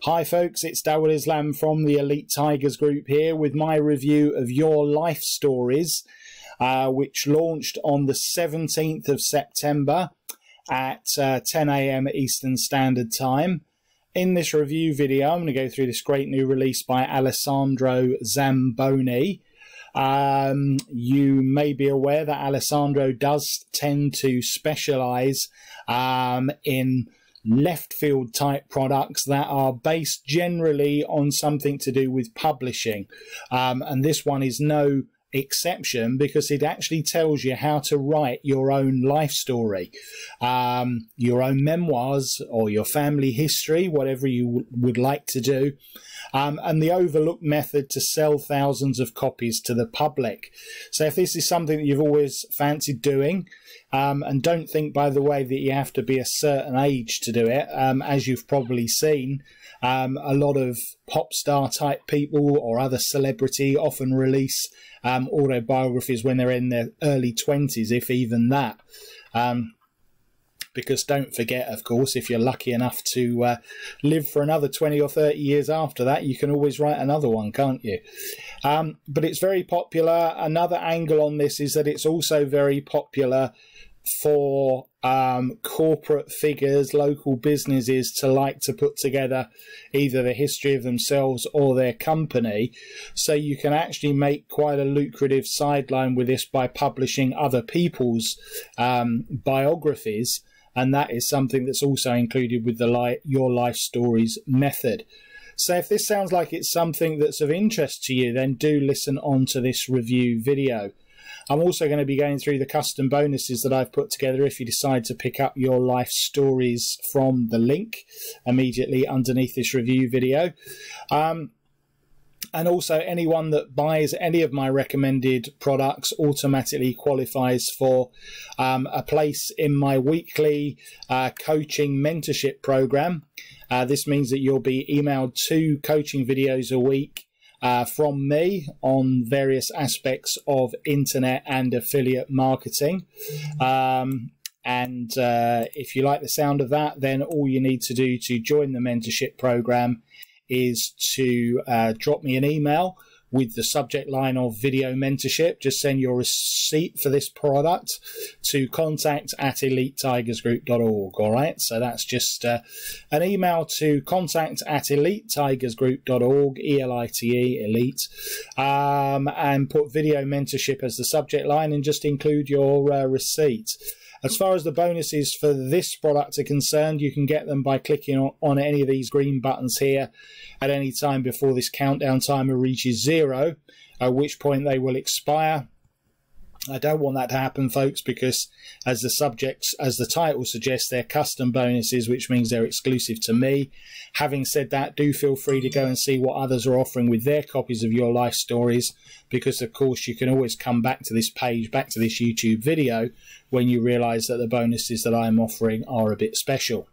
Hi folks, it's Dawud Islam from the Elite Tigers group here with my review of Your Life Stories, which launched on the 17th of September at 10 AM Eastern Standard Time. In this review video, I'm going to go through this great new release by Alessandro Zamoboni. You may be aware that Alessandro does tend to specialize in Leftfield type products that are based generally on something to do with publishing, and this one is no exception because it actually tells you how to write your own life story, your own memoirs or your family history, whatever you would like to do, and the overlooked method to sell thousands of copies to the public. So if this is something that you've always fancied doing, and don't think, by the way, that you have to be a certain age to do it. As you've probably seen, a lot of pop star type people or other celebrity often release autobiographies when they're in their early 20s, if even that. Because don't forget, of course, if you're lucky enough to live for another 20 or 30 years after that, you can always write another one, can't you? But it's very popular. Another angle on this is that it's also very popular for corporate figures, local businesses to like to put together either the history of themselves or their company. So you can actually make quite a lucrative sideline with this by publishing other people's biographies. And that is something that's also included with the Your Life Stories method. So if this sounds like it's something that's of interest to you, then do listen on to this review video. I'm also going to be going through the custom bonuses that I've put together if you decide to pick up Your Life Stories from the link immediately underneath this review video. And also, anyone that buys any of my recommended products automatically qualifies for a place in my weekly coaching mentorship program. This means that you'll be emailed 2 coaching videos a week from me on various aspects of internet and affiliate marketing. If you like the sound of that, then all you need to do to join the mentorship program is to drop me an email with the subject line of video mentorship. Just send your receipt for this product to contact@elitetigersgroup.org. All right, so that's just an email to contact@elitetigersgroup.org, ELITE, elite, and put video mentorship as the subject line and just include your receipt. As far as the bonuses for this product are concerned, you can get them by clicking on any of these green buttons here at any time before this countdown timer reaches 0, at which point they will expire. I don't want that to happen, folks, because as the title suggests, they're custom bonuses, which means they're exclusive to me. Having said that, do feel free to go and see what others are offering with their copies of Your Life Stories, because of course you can always come back to this page, back to this YouTube video, when you realize that the bonuses that I'm offering are a bit special.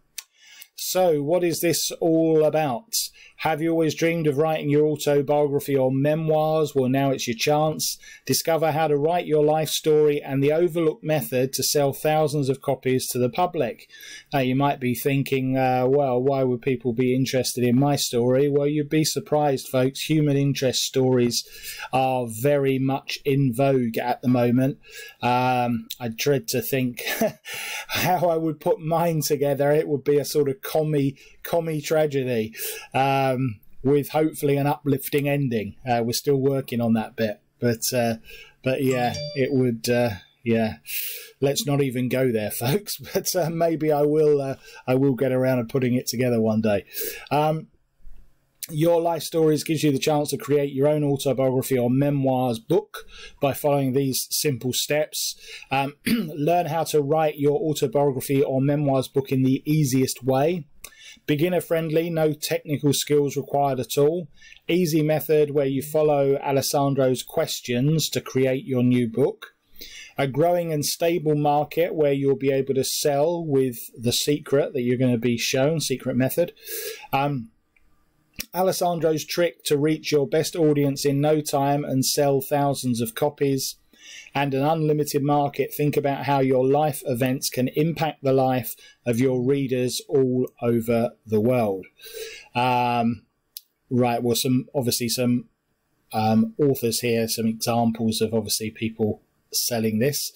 So what is this all about? Have you always dreamed of writing your autobiography or memoirs? Well, now it's your chance. Discover how to write your life story and the overlooked method to sell thousands of copies to the public. Now, you might be thinking, well, why would people be interested in my story? Well, you'd be surprised, folks. Human interest stories are very much in vogue at the moment. I dread to think how I would put mine together. It would be a sort of commie tragedy, with hopefully an uplifting ending. We're still working on that bit, but yeah, it would. Yeah, let's not even go there, folks. But maybe I will get around to putting it together one day. Your Life Stories gives you the chance to create your own autobiography or memoirs book by following these simple steps. Learn how to write your autobiography or memoirs book in the easiest way. Beginner friendly, no technical skills required at all. Easy method where you follow Alessandro's questions to create your new book. A growing and stable market where you'll be able to sell with the secret that you're going to be shown, secret method. Alessandro's trick to reach your best audience in no time and sell thousands of copies. And an unlimited market. Think about how your life events can impact the life of your readers all over the world. Right, well, obviously some authors here, some examples of obviously people selling this.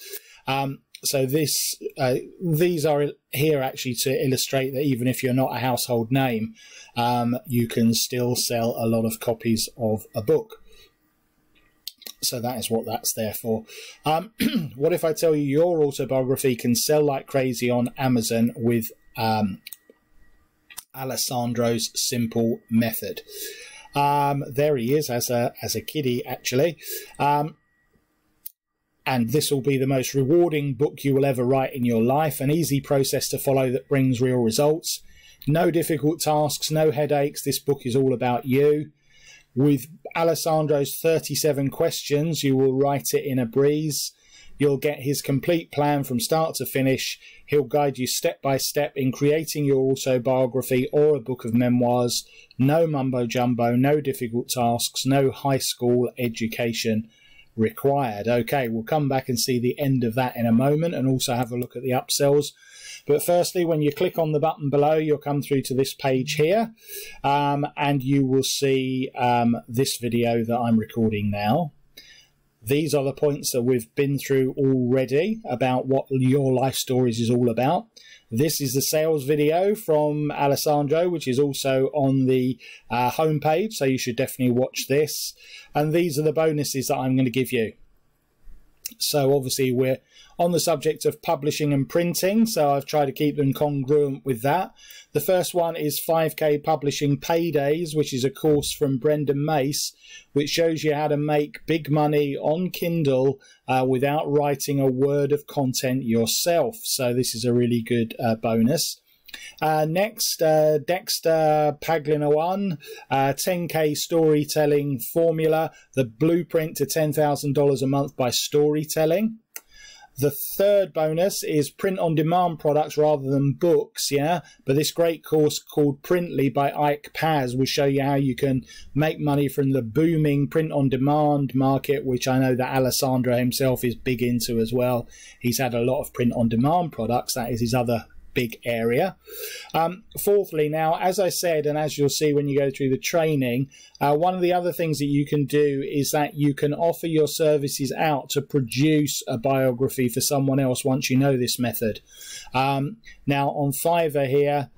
So these are here actually to illustrate that even if you're not a household name, you can still sell a lot of copies of a book. So that is what that's there for. What if I tell you your autobiography can sell like crazy on Amazon with Alessandro's simple method? There he is as a kiddie, actually. And this will be the most rewarding book you will ever write in your life. An easy process to follow that brings real results. No difficult tasks, no headaches. This book is all about you. With Alessandro's 37 questions, you will write it in a breeze. You'll get his complete plan from start to finish. He'll guide you step by step in creating your autobiography or a book of memoirs. No mumbo jumbo, no difficult tasks, no high school education required. Okay, we'll come back and see the end of that in a moment and also have a look at the upsells. But firstly, when you click on the button below, you'll come through to this page here, and you will see this video that I'm recording now. These are the points that we've been through already about what your life stories is all about. This is the sales video from Alessandro, which is also on the homepage, so you should definitely watch this. And these are the bonuses that I'm going to give you. So obviously we're on the subject of publishing and printing, so I've tried to keep them congruent with that. The first one is 5K Publishing Paydays, which is a course from Brendan Mace, which shows you how to make big money on Kindle without writing a word of content yourself. So this is a really good bonus. Next, Dexter Paglinawan, 10K Storytelling Formula, the blueprint to $10,000 a month by storytelling. The third bonus is print-on-demand products rather than books, yeah? But this great course called Printly by Ike Paz will show you how you can make money from the booming print-on-demand market, which I know that Alessandro himself is big into as well. He's had a lot of print-on-demand products. That is his other big area. Fourthly, now, as I said, and as you'll see when you go through the training, one of the other things that you can do is that you can offer your services out to produce a biography for someone else once you know this method. Now on Fiverr here,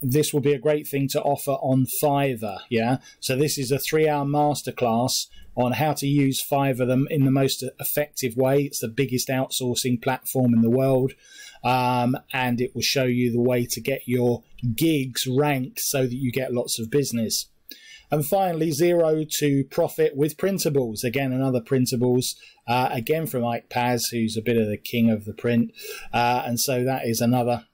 this will be a great thing to offer on Fiverr, yeah? So this is a 3-hour masterclass on how to use Fiverr in the most effective way. It's the biggest outsourcing platform in the world. And it will show you the way to get your gigs ranked so that you get lots of business. And finally, Zero to Profit with Printables. Again, another Printables, again from Ike Paz, who's a bit of the king of the print. And so that is another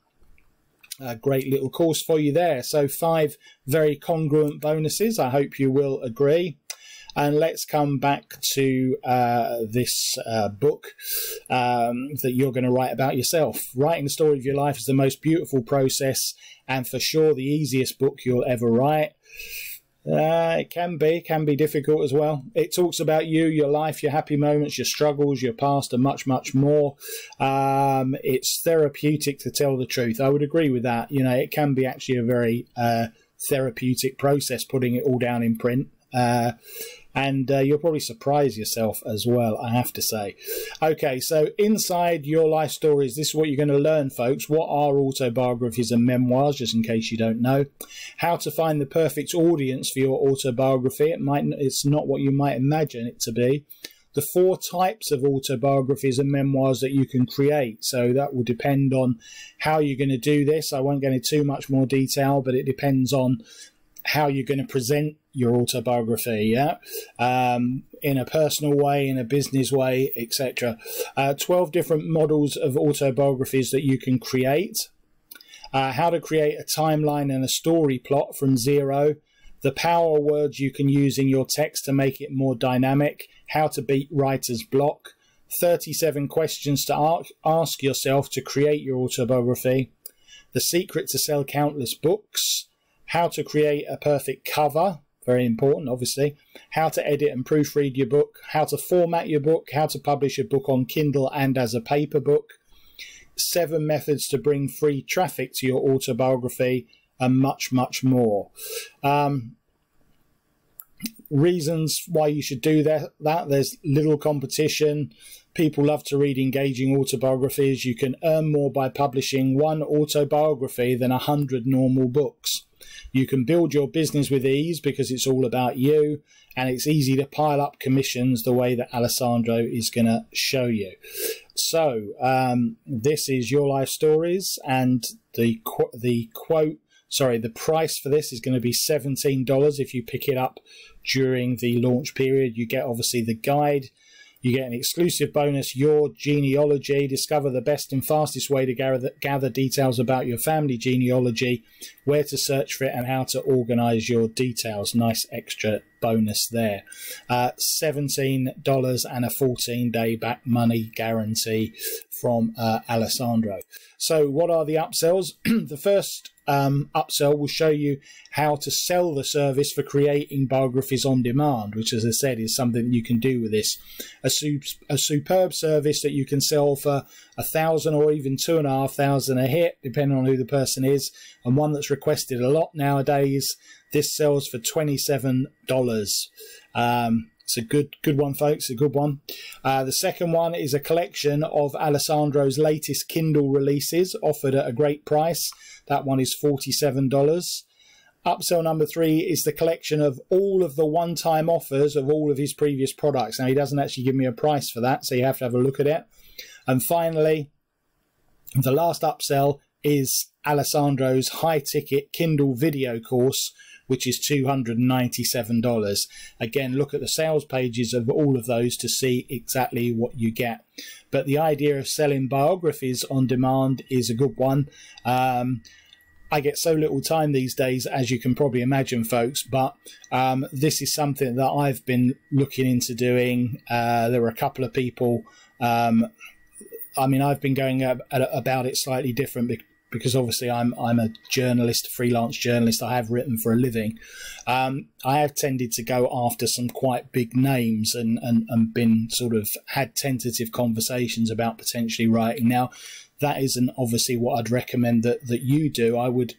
great little course for you there. So 5 very congruent bonuses. I hope you will agree. And let's come back to this book that you're going to write about yourself. Writing the story of your life is the most beautiful process and for sure the easiest book you'll ever write. It can be difficult as well. It talks about you, your life, your happy moments, your struggles, your past, and much, much more. It's therapeutic, to tell the truth. I would agree with that. You know, it can be actually a very therapeutic process putting it all down in print. And you'll probably surprise yourself as well, I have to say. Okay, so inside your life stories, this is what you're going to learn, folks. What are autobiographies and memoirs, just in case you don't know. How to find the perfect audience for your autobiography. It's not what you might imagine it to be. The 4 types of autobiographies and memoirs that you can create. So that will depend on how you're going to do this. I won't go into too much more detail, but it depends on how you're going to present your autobiography, yeah, in a personal way, in a business way, etc. 12 different models of autobiographies that you can create. How to create a timeline and a story plot from zero. The power words you can use in your text to make it more dynamic. How to beat writer's block. 37 questions to ask yourself to create your autobiography. The secret to sell countless books. How to create a perfect cover, very important, obviously. How to edit and proofread your book. How to format your book. How to publish a book on Kindle and as a paper book. 7 methods to bring free traffic to your autobiography. and much, much more. Reasons why you should do that, there's little competition. People love to read engaging autobiographies. You can earn more by publishing one autobiography than 100 normal books. You can build your business with ease because it's all about you, and it's easy to pile up commissions the way that Alessandro is going to show you. So this is Your Life Stories, and the price for this is going to be $17 if you pick it up during the launch period. You get obviously the guide. You get an exclusive bonus, Your Genealogy. Discover the best and fastest way to gather details about your family genealogy, where to search for it, and how to organize your details. Nice extra bonus there. $17 and a 14-day back money guarantee from Alessandro. So what are the upsells? The first upsell will show you how to sell the service for creating biographies on demand, which, as I said, is something you can do with this. A superb service that you can sell for $1,000 or even $2,500 a hit, depending on who the person is, and one that's requested a lot nowadays. This sells for $27. It's a good one, folks, a good one. The second one is a collection of Alessandro's latest Kindle releases offered at a great price. That one is $47. Upsell number 3 is the collection of all of the one-time offers of all of his previous products. Now, he doesn't actually give me a price for that, so you have to have a look at it. And finally, the last upsell is Alessandro's high-ticket Kindle video course, which is $297. Again, look at the sales pages of all of those to see exactly what you get. But the idea of selling biographies on demand is a good one. I get so little time these days, as you can probably imagine, folks, but this is something that I've been looking into doing. There were a couple of people, I mean, I've been going about it slightly different because obviously I'm a journalist, freelance journalist. I have written for a living. I have tended to go after some quite big names and been sort of had tentative conversations about potentially writing. Now, that isn't obviously what I'd recommend that you do. I would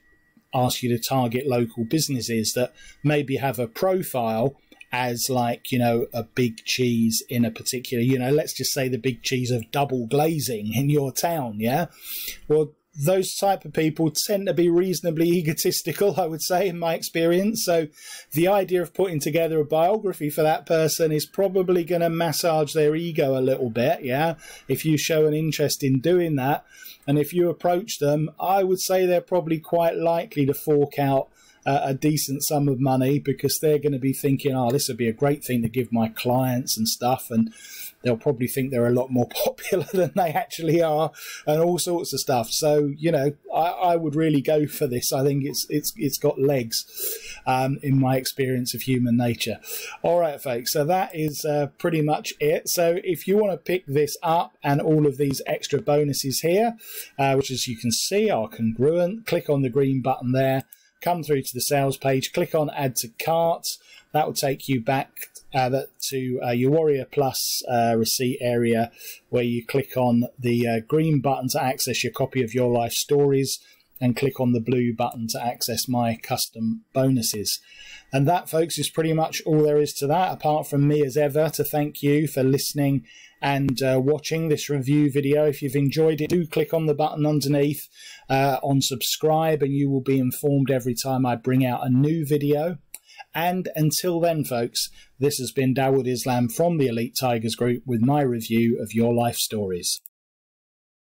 ask you to target local businesses that maybe have a profile as, like, you know, a big cheese in a particular, you know, let's just say the big cheese of double glazing in your town. Yeah. Well, those type of people tend to be reasonably egotistical, I would say, in my experience. So the idea of putting together a biography for that person is probably going to massage their ego a little bit, yeah, if you show an interest in doing that. And if you approach them, I would say they're probably quite likely to fork out a decent sum of money, because they're going to be thinking, oh, this would be a great thing to give my clients and stuff, and they'll probably think they're a lot more popular than they actually are, and all sorts of stuff. So, you know, I would really go for this. I think it's got legs, in my experience of human nature. All right, folks, so that is pretty much it. So if you want to pick this up and all of these extra bonuses here, which, as you can see, are congruent, click on the green button there, come through to the sales page, click on add to cart. That will take you back to your Warrior Plus receipt area, where you click on the green button to access your copy of Your Life Stories, and click on the blue button to access my custom bonuses. And that, folks, is pretty much all there is to that, apart from me, as ever, to thank you for listening and watching this review video. If you've enjoyed it, do click on the button underneath on subscribe, and you will be informed every time I bring out a new video. And until then, folks, this has been Dawud Islam from the Elite Tigers Group with my review of Your Life Stories.